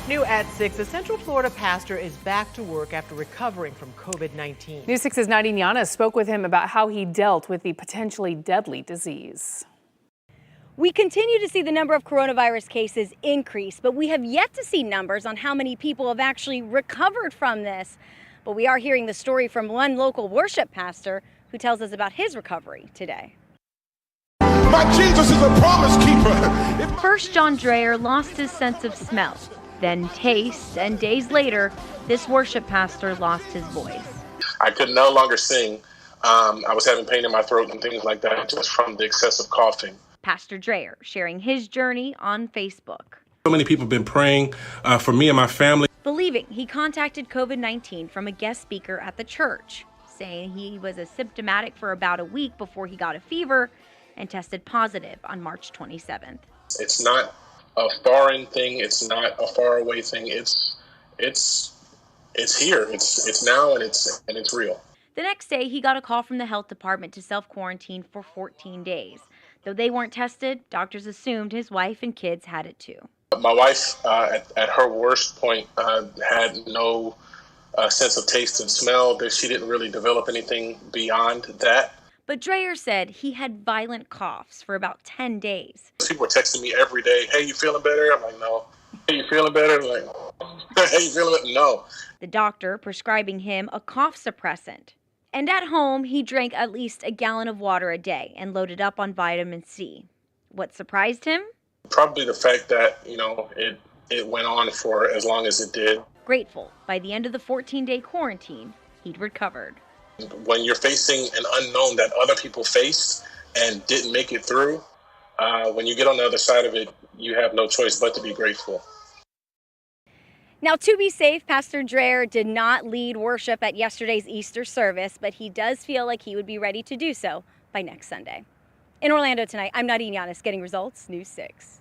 New at 6, a Central Florida pastor is back to work after recovering from COVID-19. News 6's Nadine Yanis spoke with him about how he dealt with the potentially deadly disease. We continue to see the number of coronavirus cases increase, but we have yet to see numbers on how many people have actually recovered from this. But we are hearing the story from one local worship pastor who tells us about his recovery today. My Jesus is a promise keeper. Pastor John Dreher lost his sense of smell, then taste, and days later, this worship pastor lost his voice. I could no longer sing. I was having pain in my throat and things like that just from the excessive coughing. Pastor Dreher sharing his journey on Facebook. So many people have been praying for me and my family. Believing he contacted COVID-19 from a guest speaker at the church, saying he was asymptomatic for about a week before he got a fever and tested positive on March 27th. It's not a foreign thing. It's not a faraway thing. It's here. It's now, and it's real. The next day, he got a call from the health department to self-quarantine for 14 days. Though they weren't tested, doctors assumed his wife and kids had it too. My wife, at her worst point, had no sense of taste and smell. That she didn't really develop anything beyond that. But Dreher said he had violent coughs for about 10 days. People were texting me every day, "Hey, you feeling better?" I'm like, "No." "Hey, you feeling better?" I'm like, "Hey, you feeling better?" No. The doctor prescribing him a cough suppressant. And at home, he drank at least a gallon of water a day and loaded up on vitamin C. What surprised him? Probably the fact that, it went on for as long as it did. Grateful, by the end of the 14-day quarantine, he'd recovered. When you're facing an unknown that other people faced and didn't make it through, when you get on the other side of it, you have no choice but to be grateful. Now, to be safe, Pastor Dreher did not lead worship at yesterday's Easter service, but he does feel like he would be ready to do so by next Sunday. In Orlando tonight, I'm Nadine Yanis, getting results, News 6.